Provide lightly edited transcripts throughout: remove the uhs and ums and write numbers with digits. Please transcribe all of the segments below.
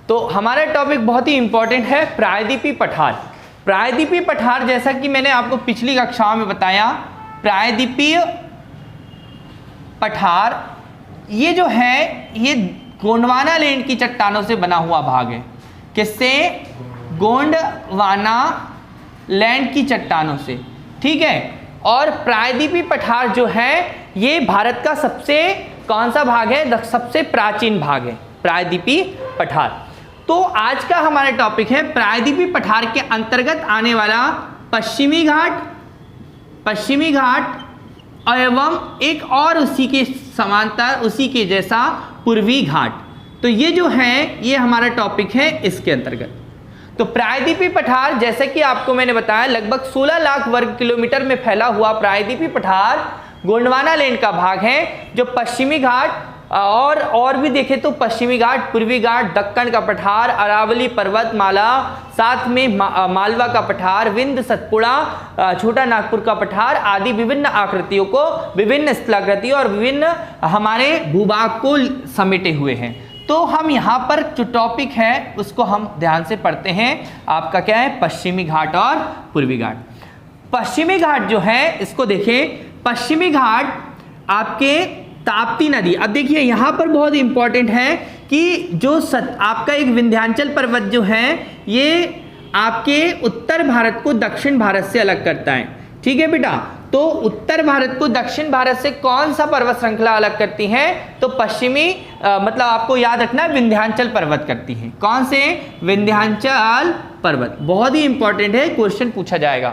तो हमारा टॉपिक बहुत ही इंपॉर्टेंट है, प्रायद्वीपीय पठार। प्रायद्वीपीय पठार, जैसा कि मैंने आपको पिछली कक्षाओं में बताया, प्रायद्वीपीय पठार ये जो है ये गोंडवाना लैंड की चट्टानों से बना हुआ भाग है। किससे? गोंडवाना लैंड की चट्टानों से, ठीक है। और प्रायद्वीपीय पठार जो है ये भारत का सबसे कौन सा भाग है? सबसे प्राचीन भाग है प्रायद्वीपीय पठार। तो आज का हमारा टॉपिक है प्रायद्वीपीय पठार के अंतर्गत आने वाला पश्चिमी घाट एवं एक और उसी के समांतर उसी के जैसा पूर्वी घाट। तो ये जो है ये हमारा टॉपिक है इसके अंतर्गत। तो प्रायद्वीपीय पठार, जैसे कि आपको मैंने बताया, लगभग 16 लाख वर्ग किलोमीटर में फैला हुआ प्रायद्वीपीय पठार गोंडवाना लैंड का भाग है, जो पश्चिमी घाट और भी देखें तो पश्चिमी घाट, पूर्वी घाट, दक्कन का पठार, अरावली पर्वतमाला, साथ में मालवा का पठार, विंध्य, सतपुड़ा, छोटा नागपुर का पठार आदि विभिन्न आकृतियों को, विभिन्न स्थलाकृतियों और विभिन्न हमारे भूभाग को समेटे हुए हैं। तो हम यहाँ पर जो टॉपिक है उसको हम ध्यान से पढ़ते हैं। आपका क्या है? पश्चिमी घाट और पूर्वी घाट। पश्चिमी घाट जो है इसको देखें, पश्चिमी घाट आपके ताप्ती नदी। अब देखिए यहाँ पर बहुत इंपॉर्टेंट है कि जो आपका एक विंध्याचल पर्वत जो है ये आपके उत्तर भारत को दक्षिण भारत से अलग करता है, ठीक है बेटा। तो उत्तर भारत को दक्षिण भारत से कौन सा पर्वत श्रृंखला अलग करती है? तो पश्चिमी मतलब आपको याद रखना है विंध्याचल पर्वत करती है। कौन से? विंध्याचल पर्वत। बहुत ही इंपॉर्टेंट है, क्वेश्चन पूछा जाएगा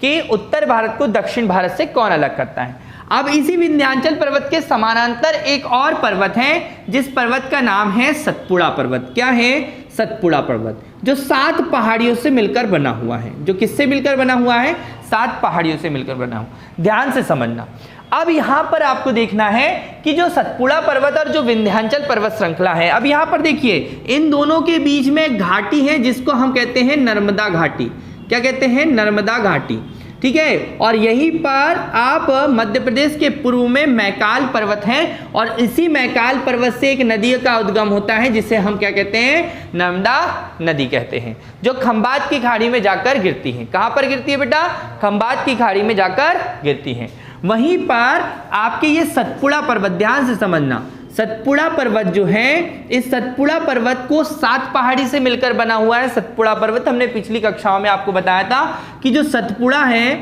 कि उत्तर भारत को दक्षिण भारत से कौन अलग करता है। अब इसी विंध्याचल पर्वत के समानांतर एक और पर्वत है जिस पर्वत का नाम है सतपुड़ा पर्वत। क्या है? सतपुड़ा पर्वत, जो 7 पहाड़ियों से मिलकर बना हुआ है। जो किससे मिलकर बना हुआ है? 7 पहाड़ियों से मिलकर बना हुआ। ध्यान से समझना। अब यहाँ पर आपको देखना है कि जो सतपुड़ा पर्वत और जो विंध्याचल पर्वत श्रृंखला है, अब यहाँ पर देखिए इन दोनों के बीच में एक घाटी है जिसको हम कहते हैं नर्मदा घाटी। क्या कहते हैं? नर्मदा घाटी, ठीक है। और यहीं पर आप मध्य प्रदेश के पूर्व में मैकाल पर्वत है और इसी मैकाल पर्वत से एक नदी का उद्गम होता है जिसे हम क्या कहते हैं? नर्मदा नदी कहते हैं, जो खंबात की खाड़ी में जाकर गिरती है। कहां पर गिरती है बेटा? खंबात की खाड़ी में जाकर गिरती है। वहीं पर आपके ये सतपुड़ा पर्वत, ध्यान से समझना, सतपुड़ा पर्वत जो है इस सतपुड़ा पर्वत को 7 पहाड़ी से मिलकर बना हुआ है। सतपुड़ा पर्वत हमने पिछली कक्षाओं में आपको बताया था कि जो सतपुड़ा है,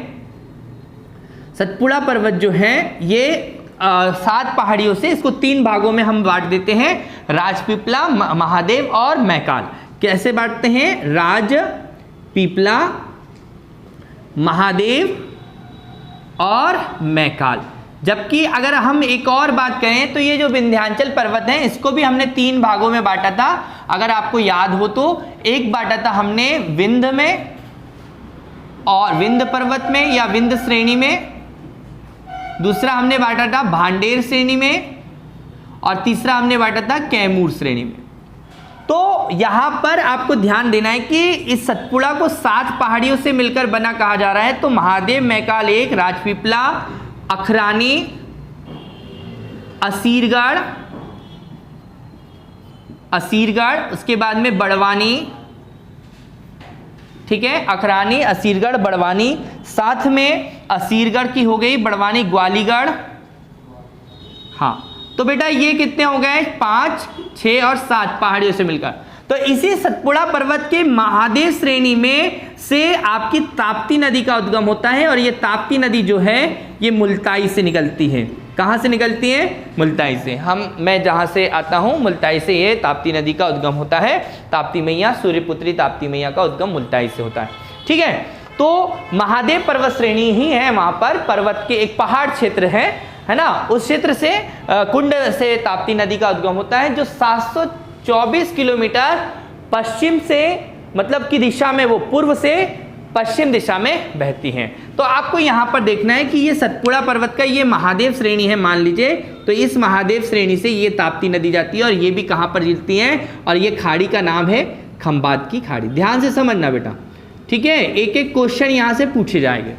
सतपुड़ा पर्वत जो है ये 7 पहाड़ियों से, इसको 3 भागों में हम बांट देते हैं, राजपीपला, महादेव और मैकाल। कैसे बांटते हैं? राजपीपला, महादेव और मैकाल। जबकि अगर हम एक और बात करें तो ये जो विंध्याचल पर्वत है इसको भी हमने 3 भागों में बांटा था। अगर आपको याद हो तो एक बांटा था हमने विंध्य में और विंध्य पर्वत में या विंध्य श्रेणी में, दूसरा हमने बांटा था भांडेर श्रेणी में और तीसरा हमने बांटा था कैमूर श्रेणी में। तो यहां पर आपको ध्यान देना है कि इस सतपुड़ा को 7 पहाड़ियों से मिलकर बना कहा जा रहा है। तो महादेव, मैकाल 1, राजपीपला, अखरानी, असीरगढ़, उसके बाद में बड़वानी, ठीक है। अखरानी, असीरगढ़, बड़वानी, साथ में असीरगढ़ की हो गई, बड़वानी, ग्वालीगढ़। हाँ, तो बेटा ये कितने हो गए? 5, 6 और 7 पहाड़ियों से मिलकर। तो इसी सतपुड़ा पर्वत के महादेव श्रेणी में से आपकी ताप्ती नदी का उद्गम होता है और ये ताप्ती नदी जो है ये मुल्ताई से निकलती है। कहाँ से निकलती है? मुल्ताई से। मैं जहाँ से आता हूँ मुल्ताई से ये ताप्ती नदी का उद्गम होता है। ताप्ती मैया, सूर्यपुत्री ताप्ती मैया का उद्गम मुल्ताई से होता है, ठीक है। तो महादेव पर्वत श्रेणी ही है, वहाँ पर पर्वत के एक पहाड़ क्षेत्र है ना, उस क्षेत्र से कुंड से ताप्ती नदी का उद्गम होता है, जो 724 किलोमीटर पश्चिम से मतलब की दिशा में, वो पूर्व से पश्चिम दिशा में बहती हैं। तो आपको यहाँ पर देखना है कि ये सतपुड़ा पर्वत का ये महादेव श्रेणी है मान लीजिए। तो इस महादेव श्रेणी से ये ताप्ती नदी जाती है और ये भी कहाँ पर गिरती है, और ये खाड़ी का नाम है खंबात की खाड़ी। ध्यान से समझना बेटा, ठीक है। एक एक क्वेश्चन यहाँ से पूछे जाएंगे।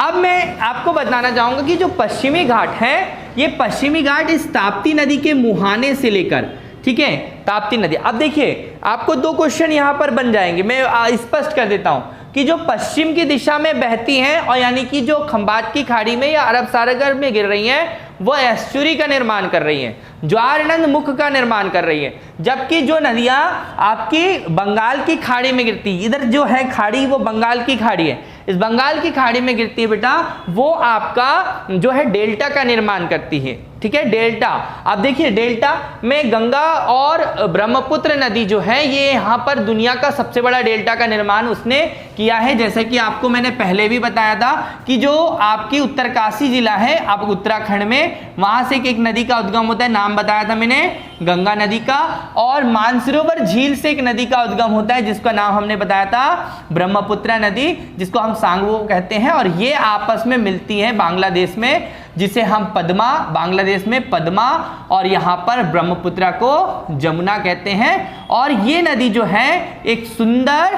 अब मैं आपको बताना चाहूँगा कि जो पश्चिमी घाट है, ये पश्चिमी घाट इस ताप्ती नदी के मुहाने से लेकर, ठीक है, ताप्ती नदी। अब देखिए आपको दो क्वेश्चन यहाँ पर बन जाएंगे, मैं स्पष्ट कर देता हूँ कि जो पश्चिम की दिशा में बहती हैं और यानी कि जो खंबात की खाड़ी में या अरब सागर में गिर रही हैं वो एस्चुरी का निर्माण कर रही हैं, ज्वारनद मुख का निर्माण कर रही है, जबकि जो नदियां आपकी बंगाल की खाड़ी में गिरती, इधर जो है खाड़ी वो बंगाल की खाड़ी है, इस बंगाल की खाड़ी में गिरती है बेटा, वो आपका जो है डेल्टा का निर्माण करती है। ठीक है, डेल्टा। अब देखिए डेल्टा में गंगा और ब्रह्मपुत्र नदी जो है ये यहाँ पर दुनिया का सबसे बड़ा डेल्टा का निर्माण उसने किया है। जैसे कि आपको मैंने पहले भी बताया था कि जो आपकी उत्तरकाशी जिला है आप उत्तराखंड में, वहां से एक नदी का उद्गम होता है, नाम बताया था मैंने गंगा नदी का, और मानसरोवर झील से एक नदी का उद्गम होता है जिसका नाम हमने बताया था ब्रह्मपुत्र नदी, जिसको हम सांगवो कहते हैं, और ये आपस में मिलती है बांग्लादेश में, जिसे हम पद्मा, बांग्लादेश में पद्मा, और यहाँ पर ब्रह्मपुत्र को जमुना कहते हैं। और ये नदी जो है एक सुंदर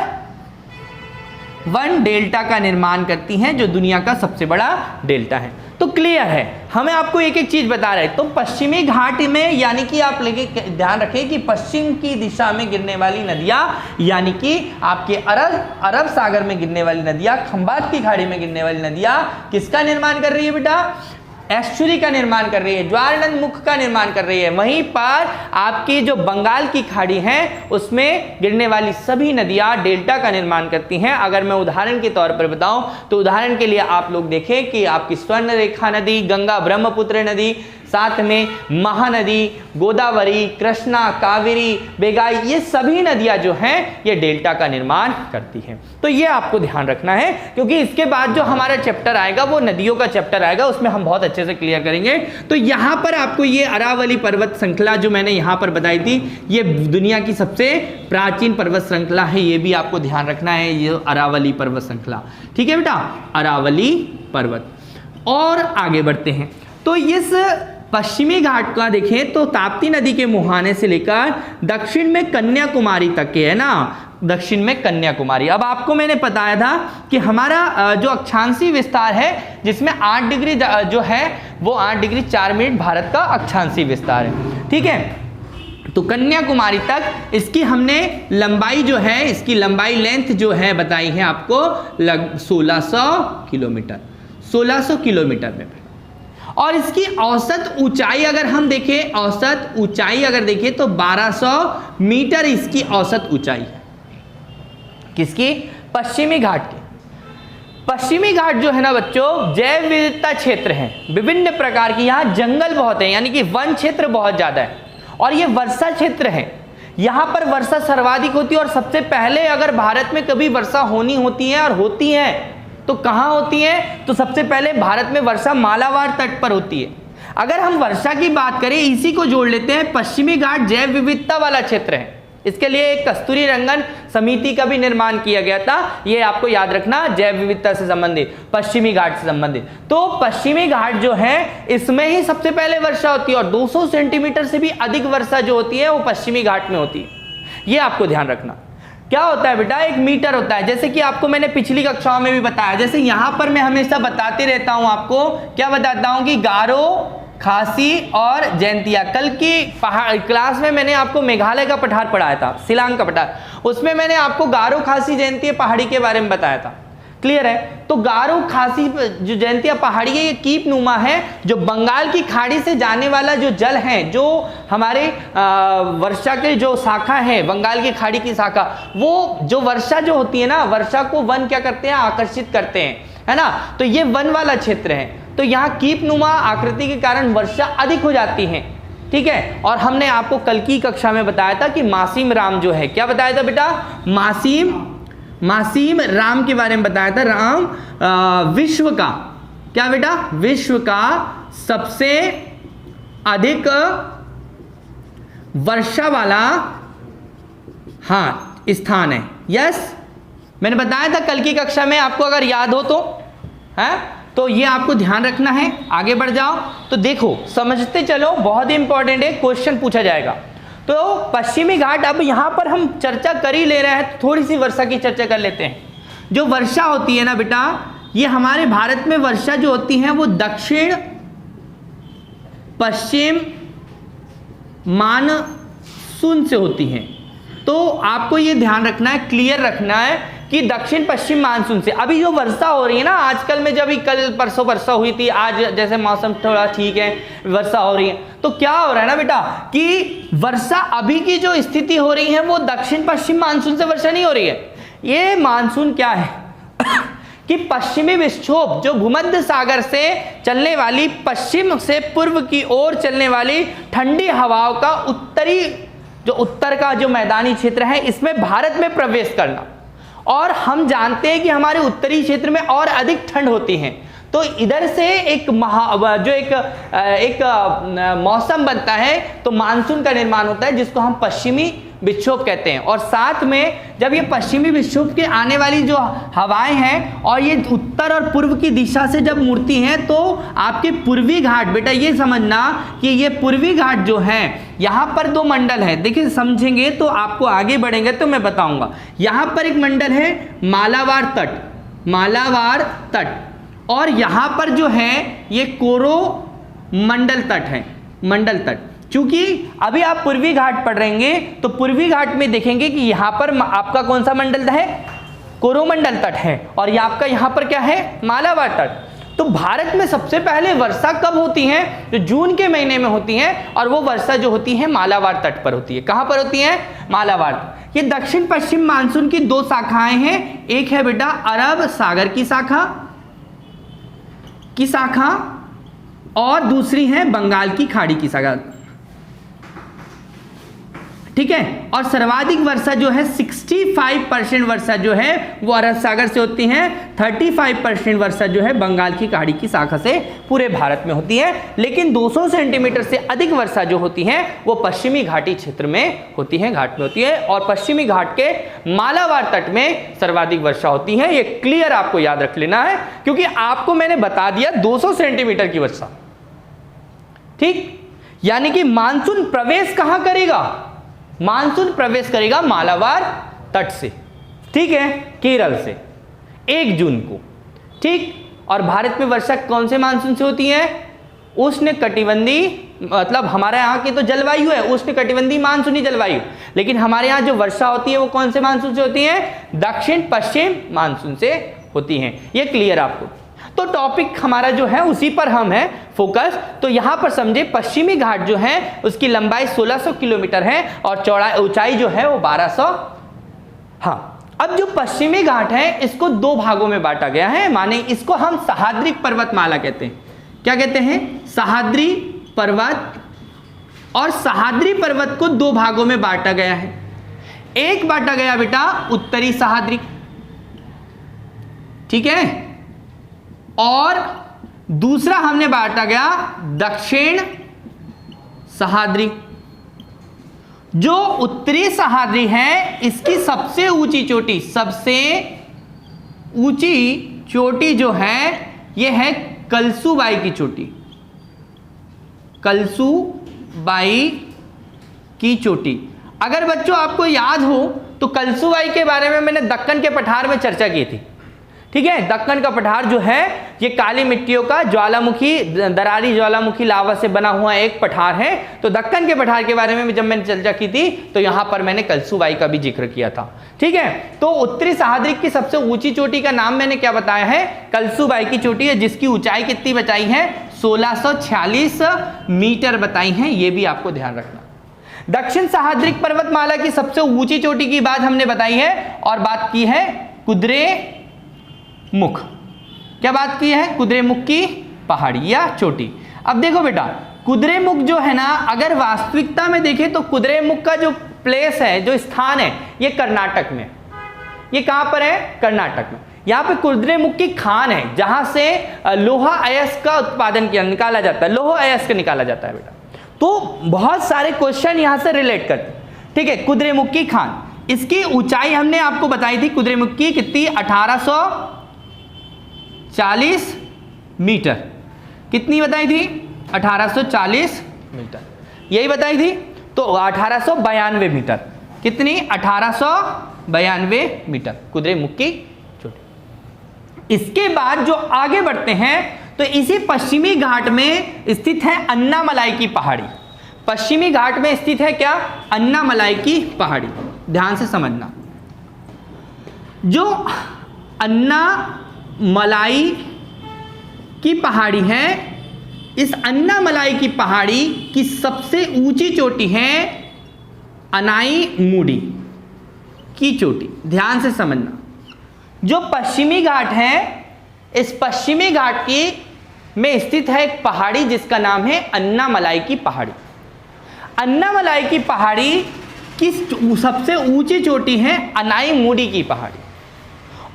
वन डेल्टा का निर्माण करती हैं जो दुनिया का सबसे बड़ा डेल्टा है। तो क्लियर है, हमें आपको एक एक चीज बता रहे हैं। तो पश्चिमी घाट में यानी कि आप लेके ध्यान रखें कि पश्चिम की दिशा में गिरने वाली नदियां यानी कि आपके अरब सागर में गिरने वाली नदियां, खंबात की खाड़ी में गिरने वाली नदियां किसका निर्माण कर रही है बेटा? एस्चुरी का निर्माण कर रही है, ज्वारनद मुख का निर्माण कर रही है। वहीं पर आपकी जो बंगाल की खाड़ी है उसमें गिरने वाली सभी नदियां डेल्टा का निर्माण करती हैं। अगर मैं उदाहरण के तौर पर बताऊं तो उदाहरण के लिए आप लोग देखें कि आपकी स्वर्ण रेखा नदी, गंगा ब्रह्मपुत्र नदी, साथ में महानदी, गोदावरी, कृष्णा, कावेरी, बेगाई, ये सभी नदियां जो हैं ये डेल्टा का निर्माण करती हैं। तो ये आपको ध्यान रखना है क्योंकि इसके बाद जो हमारा चैप्टर आएगा वो नदियों का चैप्टर आएगा, उसमें हम बहुत अच्छे से क्लियर करेंगे। तो यहाँ पर आपको ये अरावली पर्वत श्रृंखला जो मैंने यहाँ पर बताई थी ये दुनिया की सबसे प्राचीन पर्वत श्रृंखला है, ये भी आपको ध्यान रखना है, ये अरावली पर्वत श्रृंखला। ठीक है बेटा, अरावली पर्वत। और आगे बढ़ते हैं तो इस पश्चिमी घाट का देखें तो ताप्ती नदी के मुहाने से लेकर दक्षिण में कन्याकुमारी तक के है ना, दक्षिण में कन्याकुमारी। अब आपको मैंने बताया था कि हमारा जो अक्षांशीय विस्तार है जिसमें 8 डिग्री जो है वो 8 डिग्री 4 मिनट भारत का अक्षांशीय विस्तार है। ठीक है, तो कन्याकुमारी तक इसकी हमने लंबाई जो है, इसकी लंबाई लेंथ जो है बताई है आपको 1600 किलोमीटर, 1600 किलोमीटर में। और इसकी औसत ऊंचाई अगर हम देखें, औसत ऊंचाई अगर देखें तो 1200 मीटर इसकी औसत ऊंचाई है। किसकी? पश्चिमी घाट की। पश्चिमी घाट जो है ना बच्चों जैव विविधता क्षेत्र है, विभिन्न प्रकार की, यहाँ जंगल बहुत है यानी कि वन क्षेत्र बहुत ज्यादा है, और ये वर्षा क्षेत्र है। यहाँ पर वर्षा सर्वाधिक होती है, और सबसे पहले अगर भारत में कभी वर्षा होनी होती है और होती है तो कहाँ होती है? तो सबसे पहले भारत में वर्षा मालाबार तट पर होती है। अगर हम वर्षा की बात करें, इसी को जोड़ लेते हैं, पश्चिमी घाट जैव विविधता वाला क्षेत्र है। इसके लिए एक कस्तूरी रंगन समिति का भी निर्माण किया गया था, ये आपको याद रखना, जैव विविधता से संबंधित, पश्चिमी घाट से संबंधित। तो पश्चिमी घाट जो है इसमें ही सबसे पहले वर्षा होती है, और 200 सेंटीमीटर से भी अधिक वर्षा जो होती है वो पश्चिमी घाट में होती है। ये आपको ध्यान रखना। क्या होता है बेटा? एक मीटर होता है, जैसे कि आपको मैंने पिछली कक्षाओं में भी बताया। जैसे यहाँ पर मैं हमेशा बताते रहता हूँ, आपको क्या बताता हूँ कि गारो, खासी और जैंतिया। कल की क्लास में मैंने आपको मेघालय का पठार पढ़ाया था, शिलांग का पठार, उसमें मैंने आपको गारो, खासी, जैंतिया पहाड़ी के बारे में बताया था। क्लियर है? तो गारो, खासी, जो जैंतिया पहाड़ी है ये कीप नुमा है, जो बंगाल की खाड़ी से जाने वाला जो जल है, जो हमारे वर्षा के जो शाखा है, बंगाल की खाड़ी की शाखा, वो जो वर्षा जो होती है ना, वर्षा को वन क्या करते हैं? आकर्षित करते हैं, है ना। तो ये वन वाला क्षेत्र है, तो यहाँ कीप नुमा आकृति के कारण वर्षा अधिक हो जाती है। ठीक है, और हमने आपको कल की कक्षा में बताया था कि मासीम राम जो है, क्या बताया था बेटा? मासीम राम के बारे में बताया था। राम विश्व का, क्या बेटा? विश्व का सबसे अधिक वर्षा वाला हाँ स्थान है। यस, मैंने बताया था कल की कक्षा में, आपको अगर याद हो तो है, तो ये आपको ध्यान रखना है। आगे बढ़ जाओ तो देखो, समझते चलो, बहुत ही इंपॉर्टेंट है, क्वेश्चन पूछा जाएगा। तो पश्चिमी घाट, अब यहाँ पर हम चर्चा कर ही ले रहे हैं तो थोड़ी सी वर्षा की चर्चा कर लेते हैं। जो वर्षा होती है ना बेटा, ये हमारे भारत में वर्षा जो होती है वो दक्षिण पश्चिम मानसून से होती हैं। तो आपको ये ध्यान रखना है, क्लियर रखना है कि दक्षिण पश्चिम मानसून से। अभी जो वर्षा हो रही है ना आजकल में, जब कल परसों वर्षा हुई थी, आज जैसे मौसम थोड़ा ठीक है, वर्षा हो रही है, तो क्या हो रहा है ना बेटा कि वर्षा अभी की जो स्थिति हो रही है वो दक्षिण पश्चिम मानसून से वर्षा नहीं हो रही है। ये मानसून क्या है कि पश्चिमी विक्षोभ जो भूमध्य सागर से चलने वाली, पश्चिम से पूर्व की ओर चलने वाली ठंडी हवाओं का उत्तरी, जो उत्तर का जो मैदानी क्षेत्र है, इसमें भारत में प्रवेश करना। और हम जानते हैं कि हमारे उत्तरी क्षेत्र में और अधिक ठंड होती है, तो इधर से एक मौसम बनता है, तो मानसून का निर्माण होता है, जिसको हम पश्चिमी विक्षोभ कहते हैं। और साथ में जब ये पश्चिमी विक्षोभ के आने वाली जो हवाएं हैं और ये उत्तर और पूर्व की दिशा से जब मुड़ती हैं, तो आपके पूर्वी घाट, बेटा ये समझना कि ये पूर्वी घाट जो है, यहाँ पर दो मंडल है। देखिए समझेंगे तो आपको आगे बढ़ेंगे तो मैं बताऊंगा। यहाँ पर एक मंडल है मालाबार तट, मालाबार तट, और यहाँ पर जो है ये कोरोमंडल तट है, मंडल तट। चूंकि अभी आप पूर्वी घाट पढ़ रहेंगे तो पूर्वी घाट में देखेंगे कि यहाँ पर आपका कौन सा मंडल है, कोरोमंडल तट है, और ये आपका यहाँ पर क्या है, मालाबार तट। तो भारत में सबसे पहले वर्षा कब होती है, जो जून के महीने में होती है, और वो वर्षा जो होती है मालाबार तट पर होती है। कहाँ पर होती है, मालाबार। ये दक्षिण पश्चिम मानसून की दो शाखाएं हैं, एक है बेटा अरब सागर की शाखा और दूसरी है बंगाल की खाड़ी की शाखा, ठीक है। और सर्वाधिक वर्षा जो है 65% वर्षा जो है वो अरब सागर से होती है, 35% वर्षा जो है बंगाल की खाड़ी की शाखा से पूरे भारत में होती है। लेकिन 200 सेंटीमीटर से अधिक वर्षा जो होती है वो पश्चिमी घाटी क्षेत्र में होती है, घाट में होती है, और पश्चिमी घाट के मालाबार तट में सर्वाधिक वर्षा होती है। ये क्लियर आपको याद रख लेना है, क्योंकि आपको मैंने बता दिया 200 सेंटीमीटर की वर्षा, ठीक। यानी कि मानसून प्रवेश कहां करेगा, मानसून प्रवेश करेगा मालाबार तट से, ठीक है, केरल से 1 जून को, ठीक। और भारत में वर्षा कौन से मानसून से होती है, उष्ण कटिबंधी, मतलब हमारे यहाँ की तो जलवायु है उष्ण कटिबंधी मानसूनी जलवायु, लेकिन हमारे यहाँ जो वर्षा होती है वो कौन से मानसून से होती है, दक्षिण पश्चिम मानसून से होती है। ये क्लियर आपको। तो टॉपिक हमारा जो है उसी पर हम है फोकस। तो यहां पर समझे पश्चिमी घाट जो है उसकी लंबाई 1600 किलोमीटर है और ऊंचाई जो है वो 1200। हाँ, अब जो पश्चिमी घाट है इसको 2 भागों में बांटा गया है, माने इसको हम सह्याद्री पर्वतमाला कहते हैं। क्या कहते हैं, सह्याद्री पर्वत। और सह्याद्री पर्वत को 2 भागों में बांटा गया है। एक बांटा गया बेटा उत्तरी सह्याद्री, ठीक है, और दूसरा हमने बांटा गया दक्षिण सह्याद्री। जो उत्तरी सह्याद्री है इसकी सबसे ऊंची चोटी, सबसे ऊंची चोटी जो है ये है कलसूबाई की चोटी, कलसूबाई की चोटी। अगर बच्चों आपको याद हो तो कलसूबाई के बारे में मैंने दक्कन के पठार में चर्चा की थी, ठीक है। दक्कन का पठार जो है ये काली मिट्टियों का ज्वालामुखी, दरारी ज्वालामुखी लावा से बना हुआ एक पठार है। तो दक्कन के पठार के बारे में जब मैंने चर्चा की थी तो यहां पर मैंने कलसूबाई का भी जिक्र किया था, ठीक है। तो उत्तरी सह्याद्री की सबसे ऊंची चोटी का नाम मैंने क्या बताया है, कलसूबाई की चोटी है, जिसकी ऊंचाई कितनी बताई है, 1646 मीटर बताई है। ये भी आपको ध्यान रखना। दक्षिण सह्याद्री पर्वतमाला की सबसे ऊंची चोटी की बात हमने बताई है, और बात की है कुद्रेमुख। क्या बात की है, कुद्रेमुख की पहाड़ी या चोटी। अब देखो बेटा कुद्रेमुख जो है ना, अगर वास्तविकता में देखें तो कुद्रेमुख का जो प्लेस है, जो स्थान है, ये कर्नाटक में। ये कहां पर है, कर्नाटक में। यहाँ पे कुद्रेमुख की खान है जहां से लोहा अयस्क का उत्पादन किया निकाला जाता है, लोहा अयस्क निकाला जाता है बेटा। तो बहुत सारे क्वेश्चन यहां से रिलेट करते हैं, ठीक है। कुद्रेमुख की खान, इसकी ऊंचाई हमने आपको बताई थी कुद्रेमुख की कितनी, 1840 मीटर। कितनी बताई थी, 1840 मीटर, यही बताई थी। तो 1892 मीटर, कितनी, 1892 मीटर कुद्रेमुख की चोटी। इसके बाद जो आगे बढ़ते हैं तो इसी पश्चिमी घाट में स्थित है अन्नामलाई की पहाड़ी। पश्चिमी घाट में स्थित है क्या? अन्नामलाई की पहाड़ी। ध्यान से समझना, जो अन्नामलाई की पहाड़ी है, इस अन्नामलाई की पहाड़ी की सबसे ऊंची चोटी है अनाईमुडी की चोटी। ध्यान से समझना, जो पश्चिमी घाट है, इस पश्चिमी घाट की में स्थित है एक पहाड़ी जिसका नाम है अन्नामलाई की पहाड़ी। अन्नामलाई की पहाड़ी की सबसे ऊंची चोटी है अनाईमुडी की पहाड़ी,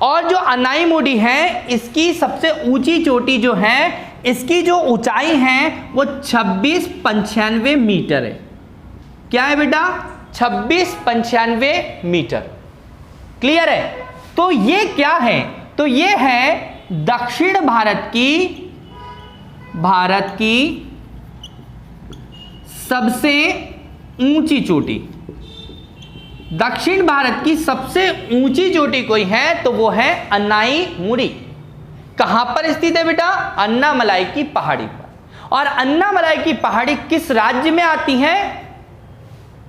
और जो अनाईमुडी है इसकी सबसे ऊंची चोटी जो है, इसकी जो ऊंचाई है वो 2695 मीटर है। क्या है बेटा? 2695 मीटर। क्लियर है? तो ये क्या है? तो ये है दक्षिण भारत की सबसे ऊंची चोटी। दक्षिण भारत की सबसे ऊंची चोटी कोई है तो वो है अनाईमुडी। कहां पर स्थित है बेटा? अन्नामलाई की पहाड़ी पर। और अन्नामलाई की पहाड़ी किस राज्य में आती है?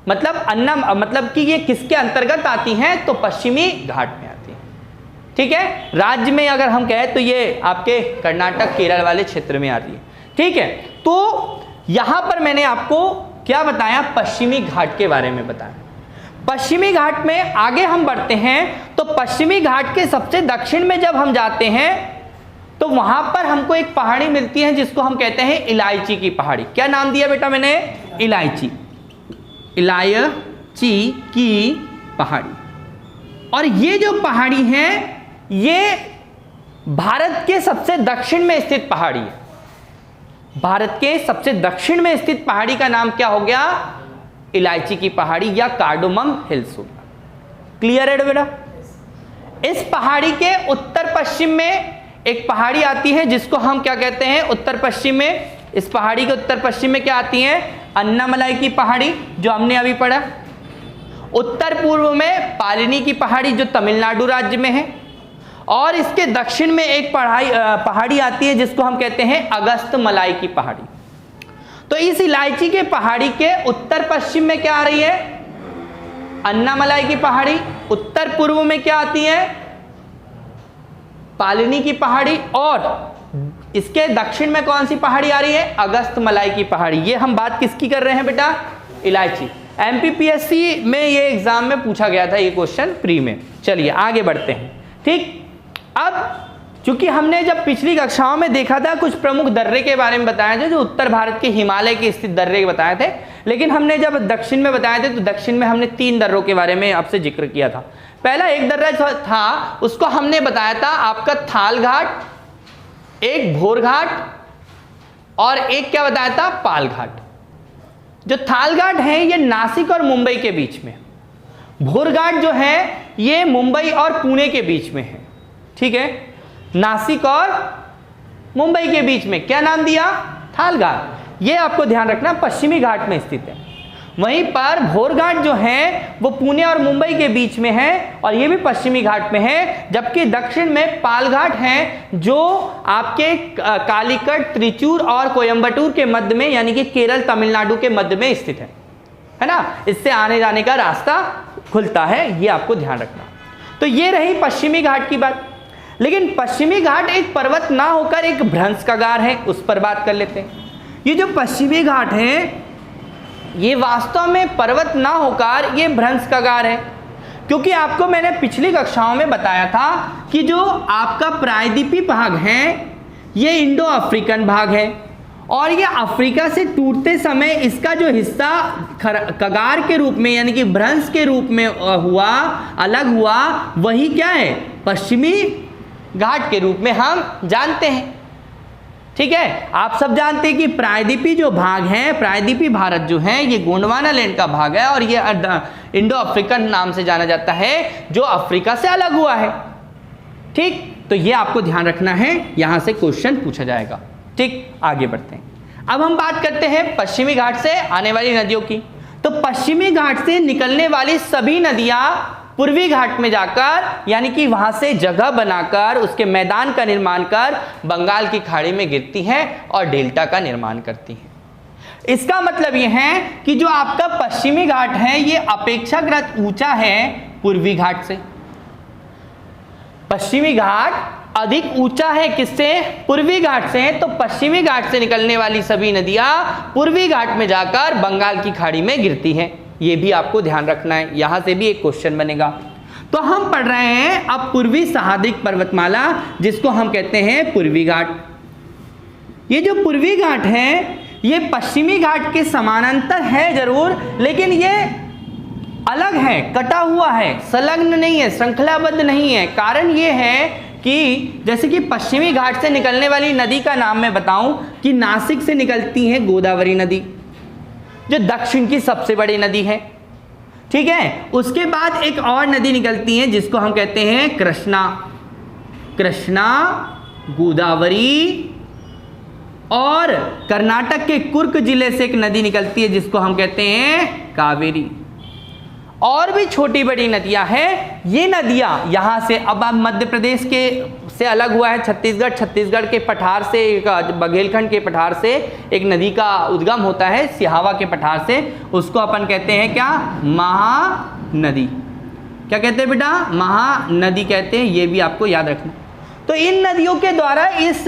मतलब कि ये किसके अंतर्गत आती हैं? तो पश्चिमी घाट में आती है। ठीक है, राज्य में अगर हम कहें तो ये आपके कर्नाटक केरल वाले क्षेत्र में आती है। ठीक है, तो यहां पर मैंने आपको क्या बताया? पश्चिमी घाट के बारे में बताया। पश्चिमी घाट में आगे हम बढ़ते हैं तो पश्चिमी घाट के सबसे दक्षिण में जब हम जाते हैं तो वहां पर हमको एक पहाड़ी मिलती है जिसको हम कहते हैं इलायची की पहाड़ी। क्या नाम दिया बेटा मैंने? इलायची की पहाड़ी। और ये जो पहाड़ी है ये भारत के सबसे दक्षिण में स्थित पहाड़ी है। भारत के सबसे दक्षिण में स्थित पहाड़ी का नाम क्या हो गया? इलायची की पहाड़ी या कार्डोमम हिल्स होगा। क्लियर है बेटा? इस पहाड़ी के उत्तर पश्चिम में एक पहाड़ी आती है जिसको हम क्या कहते हैं? उत्तर पश्चिम में, इस पहाड़ी के उत्तर पश्चिम में क्या आती है? अन्नामलाई की पहाड़ी जो हमने अभी पढ़ा। उत्तर पूर्व में पालिनी की पहाड़ी जो तमिलनाडु राज्य में है, और इसके दक्षिण में एक पहाड़ी आती है जिसको हम कहते हैं अगस्त्यमलाई की पहाड़ी। तो इस इलायची के पहाड़ी के उत्तर पश्चिम में क्या आ रही है? अन्नामलाई की पहाड़ी। उत्तर पूर्व में क्या आती है? पालिनी की पहाड़ी। और इसके दक्षिण में कौन सी पहाड़ी आ रही है? अगस्त्यमलाई की पहाड़ी। ये हम बात किसकी कर रहे हैं बेटा? इलायची। एमपीपीएससी में ये एग्जाम में पूछा गया था ये क्वेश्चन प्री में। चलिए आगे बढ़ते हैं। ठीक, अब चूंकि हमने जब पिछली कक्षाओं में देखा था कुछ प्रमुख दर्रे के बारे में बताया था जो उत्तर भारत के हिमालय के स्थित दर्रे बताए थे, लेकिन हमने जब दक्षिण में बताए थे तो दक्षिण में हमने 3 दर्रों के बारे में आपसे जिक्र किया था। पहला एक दर्रा था उसको हमने बताया था आपका थाल घाट, एक भोर घाट और एक क्या बताया था? पाल घाट। जो थाल घाट है ये नासिक और मुंबई के बीच में, भोर घाट जो है ये मुंबई और पुणे के बीच में है। ठीक है, नासिक और मुंबई के बीच में क्या नाम दिया? थाल घाट। ये आपको ध्यान रखना पश्चिमी घाट में स्थित है। वहीं पर भोर घाट जो है वो पुणे और मुंबई के बीच में है और ये भी पश्चिमी घाट में है, जबकि दक्षिण में पाल घाट है जो आपके कालीकट, त्रिचूर और कोयम्बटूर के मध्य में यानी कि केरल तमिलनाडु के मध्य में स्थित है ना। इससे आने जाने का रास्ता खुलता है, ये आपको ध्यान रखना। तो ये रही पश्चिमी घाट की बात। लेकिन पश्चिमी घाट एक पर्वत ना होकर एक भ्रंश कगार है, उस पर बात कर लेते हैं। ये जो पश्चिमी घाट है ये वास्तव में पर्वत ना होकर ये भ्रंश कगार है, क्योंकि आपको मैंने पिछली कक्षाओं में बताया था कि जो आपका प्रायद्वीपीय भाग है ये इंडो अफ्रीकन भाग है और ये अफ्रीका से टूटते समय इसका जो हिस्सा कगार के रूप में यानी कि भ्रंश के रूप में हुआ, अलग हुआ, वही क्या है? पश्चिमी घाट के रूप में हम जानते हैं। ठीक है, आप सब जानते हैं कि प्रायद्वीपीय जो भाग है, प्रायद्वीपीय भारत जो है ये गोंडवाना लैंड का भाग है और ये इंडो अफ्रीकन नाम से जाना जाता है जो अफ्रीका से अलग हुआ है। ठीक, तो ये आपको ध्यान रखना है, यहां से क्वेश्चन पूछा जाएगा। ठीक, आगे बढ़ते हैं। अब हम बात करते हैं पश्चिमी घाट से आने वाली नदियों की। तो पश्चिमी घाट से निकलने वाली सभी नदियां पूर्वी घाट में जाकर यानी कि वहां से जगह बनाकर उसके मैदान का निर्माण कर बंगाल की खाड़ी में गिरती हैं और डेल्टा का निर्माण करती हैं। इसका मतलब ये है कि जो आपका पश्चिमी घाट है ये अपेक्षाकृत ऊंचा है पूर्वी घाट से। पश्चिमी घाट अधिक ऊंचा है किससे? पूर्वी घाट से। तो पश्चिमी घाट से निकलने वाली सभी नदियां पूर्वी घाट में जाकर बंगाल की खाड़ी में गिरती हैं। ये भी आपको ध्यान रखना है, यहां से भी एक क्वेश्चन बनेगा। तो हम पढ़ रहे हैं अब पूर्वी सहाद्रिक पर्वतमाला, जिसको हम कहते हैं पूर्वी घाट। ये जो पूर्वी घाट है ये पश्चिमी घाट के समानांतर है जरूर, लेकिन ये अलग है, कटा हुआ है, संलग्न नहीं है, श्रृंखलाबद्ध नहीं है। कारण ये है कि जैसे कि पश्चिमी घाट से निकलने वाली नदी का नाम मैं बताऊं कि नासिक से निकलती है गोदावरी नदी, जो दक्षिण की सबसे बड़ी नदी है, ठीक है। उसके बाद एक और नदी निकलती है जिसको हम कहते हैं कृष्णा, कृष्णा, गोदावरी, और कर्नाटक के कुर्ग जिले से एक नदी निकलती है जिसको हम कहते हैं कावेरी। और भी छोटी बड़ी नदियां हैं। ये नदियां यहां से अब मध्य प्रदेश के से अलग हुआ है छत्तीसगढ़, छत्तीसगढ़ के पठार से, बघेलखंड के पठार से एक नदी का उद्गम होता है सिहावा के पठार से, उसको अपन कहते हैं क्या? महानदी। क्या कहते हैं बेटा? महानदी कहते हैं। ये भी आपको याद रखना। तो इन नदियों के द्वारा इस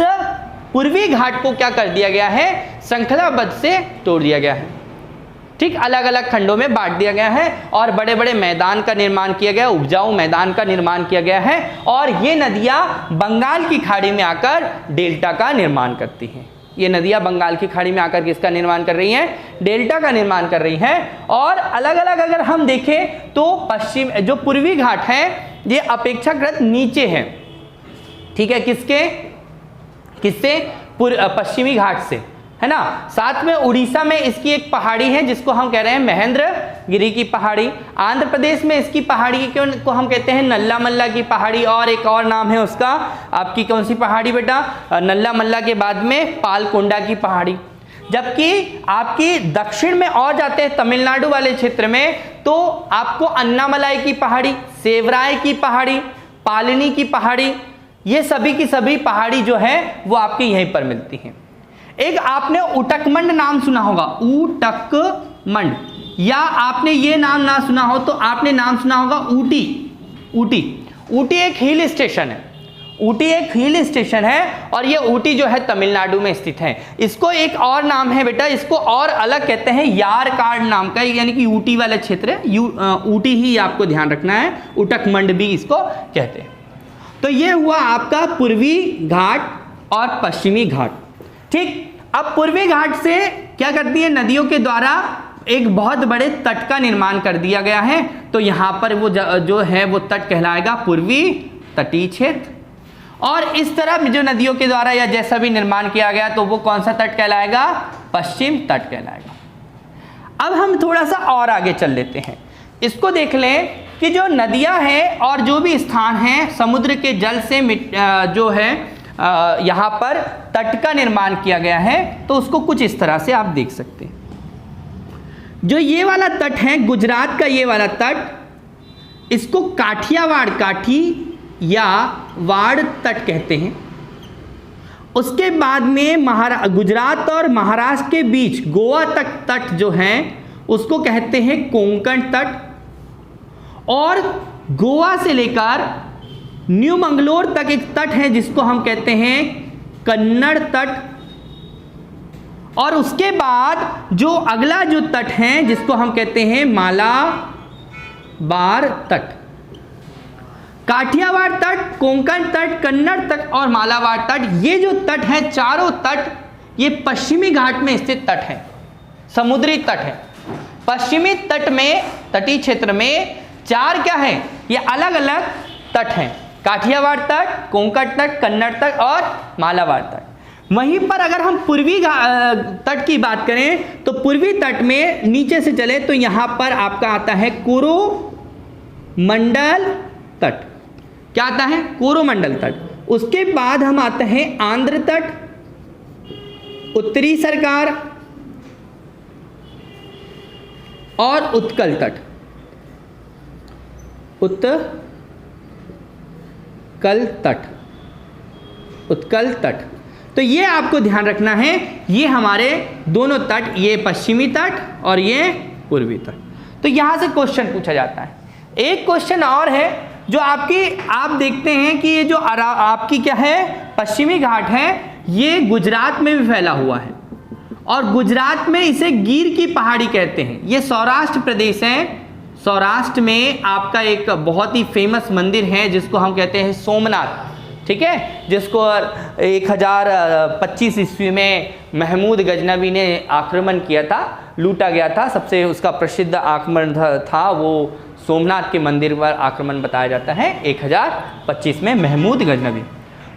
पूर्वी घाट को क्या कर दिया गया है? श्रृंखलाबद्ध से तोड़ दिया गया है, ठीक, अलग अलग खंडों में बांट दिया गया है और बड़े बड़े मैदान का निर्माण किया गया, उपजाऊ मैदान का निर्माण किया गया है। और ये नदियां बंगाल की खाड़ी में आकर डेल्टा का निर्माण करती हैं। ये नदियां बंगाल की खाड़ी में आकर किसका निर्माण कर रही हैं? डेल्टा का निर्माण कर रही हैं। और अलग अलग अगर हम देखें तो पश्चिम जो पूर्वी घाट है ये अपेक्षाकृत नीचे है, ठीक है, किससे? पश्चिमी घाट से, है ना। साथ में उड़ीसा में इसकी एक पहाड़ी है जिसको हम कह रहे हैं महेंद्रगिरी की पहाड़ी। आंध्र प्रदेश में इसकी पहाड़ी को हम कहते हैं नल्ला मल्ला की पहाड़ी, और एक और नाम है उसका, आपकी कौन सी पहाड़ी बेटा? नल्ला मल्ला के बाद में पालकोंडा की पहाड़ी। जबकि आपकी दक्षिण में और जाते हैं तमिलनाडु वाले क्षेत्र में तो आपको अन्नामलाई की पहाड़ी, सेवराय की पहाड़ी, पालनी की पहाड़ी, ये सभी की सभी पहाड़ी जो है वो आपके यहीं पर मिलती हैं। एक आपने उटकमंड नाम सुना होगा, उटकमंड, या आपने ये नाम ना सुना हो तो आपने नाम सुना होगा ऊटी। ऊटी एक हिल स्टेशन है, ऊटी एक हिल स्टेशन है और ये ऊटी जो है तमिलनाडु में स्थित है। इसको एक और नाम है बेटा, इसको और अलग कहते हैं यारकाड नाम का, यानी कि ऊटी वाला क्षेत्र है, ऊटी ही आपको ध्यान रखना है, उटकमंड भी इसको कहते हैं। तो ये हुआ आपका पूर्वी घाट और पश्चिमी घाट, ठीक। अब पूर्वी घाट से क्या करती है? नदियों के द्वारा एक बहुत बड़े तट का निर्माण कर दिया गया है। तो यहां पर वो जो है वो तट कहलाएगा पूर्वी तटीय क्षेत्र। और इस तरह जो नदियों के द्वारा या जैसा भी निर्माण किया गया तो वो कौन सा तट कहलाएगा? पश्चिम तट कहलाएगा। अब हम थोड़ा सा और आगे चल लेते हैं, इसको देख लें कि जो नदियां हैं और जो भी स्थान हैं समुद्र के जल से जो है यहाँ पर तट का निर्माण किया गया है, तो उसको कुछ इस तरह से आप देख सकते हैं। जो ये वाला तट है गुजरात का, ये वाला तट, इसको काठियावाड़, काठी या वाड़ तट कहते हैं। उसके बाद में गुजरात और महाराष्ट्र के बीच गोवा तक तट जो है उसको कहते हैं कोंकण तट। और गोवा से लेकर न्यू मंगलोर तक एक तट है जिसको हम कहते हैं कन्नड़ तट। और उसके बाद जो अगला जो तट है जिसको हम कहते हैं मालाबार तट। काठियावाड़ तट, कोंकण तट, कन्नड़ तट और मालाबार तट, ये जो तट है चारों तट ये पश्चिमी घाट में स्थित तट है, समुद्री तट है। पश्चिमी तट में, तटीय क्षेत्र में चार क्या है? ये अलग अलग तट हैं, काठियावाड़ तट, कोंकण तट, कन्नड़ तट और मालाबार तट। वहीं पर अगर हम पूर्वी तट की बात करें तो पूर्वी तट में नीचे से चले तो यहां पर आपका आता है कोरोमंडल तट। क्या आता है? कोरोमंडल तट। उसके बाद हम आते हैं आंध्र तट, उत्तरी सरकार और उत्कल तट। उत्कल तट तो ये आपको ध्यान रखना है, ये हमारे दोनों तट, ये पश्चिमी तट और ये पूर्वी तट। तो यहाँ से क्वेश्चन पूछा जाता है। एक क्वेश्चन और है जो आप देखते हैं कि ये जो आपकी क्या है, पश्चिमी घाट है, ये गुजरात में भी फैला हुआ है और गुजरात में इसे गिर की पहाड़ी कहते हैं। ये सौराष्ट्र प्रदेश है। सौराष्ट्र में आपका एक बहुत ही फेमस मंदिर है जिसको हम कहते हैं सोमनाथ, ठीक है, जिसको 1025 ईस्वी में महमूद गजनवी ने आक्रमण किया था, लूटा गया था। सबसे उसका प्रसिद्ध आक्रमण था वो सोमनाथ के मंदिर पर आक्रमण बताया जाता है 1025 में महमूद गजनवी।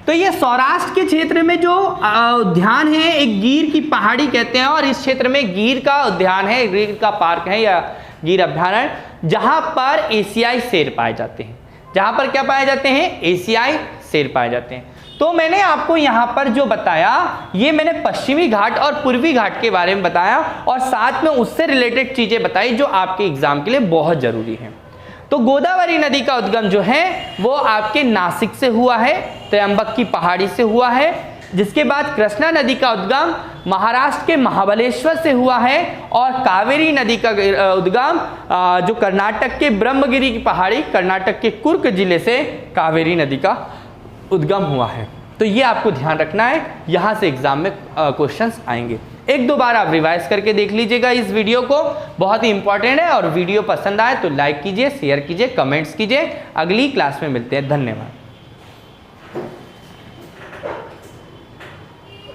तो ये सौराष्ट्र के क्षेत्र में जो उद्यान है, एक गिर की पहाड़ी कहते हैं, और इस क्षेत्र में गिर का उद्यान है, गिर का पार्क है या गिर अभ्यारण्य, जहां पर एशियाई शेर पाए जाते हैं। जहां पर क्या पाए जाते हैं? एशियाई शेर पाए जाते हैं। तो मैंने आपको यहां पर जो बताया, ये मैंने पश्चिमी घाट और पूर्वी घाट के बारे में बताया और साथ में उससे रिलेटेड चीजें बताई जो आपके एग्जाम के लिए बहुत जरूरी है। तो गोदावरी नदी का उद्गम जो है वो आपके नासिक से हुआ है, त्र्यंबक की पहाड़ी से हुआ है। जिसके बाद कृष्णा नदी का उद्गम महाराष्ट्र के महाबलेश्वर से हुआ है और कावेरी नदी का उद्गम जो कर्नाटक के ब्रह्मगिरी की पहाड़ी, कर्नाटक के कुर्ग जिले से कावेरी नदी का उद्गम हुआ है। तो ये आपको ध्यान रखना है, यहाँ से एग्जाम में क्वेश्चंस आएंगे। एक दो बार आप रिवाइज करके देख लीजिएगा इस वीडियो को, बहुत ही इंपॉर्टेंट है। और वीडियो पसंद आए तो लाइक कीजिए, शेयर कीजिए, कमेंट्स कीजिए। अगली क्लास में मिलते हैं। धन्यवाद।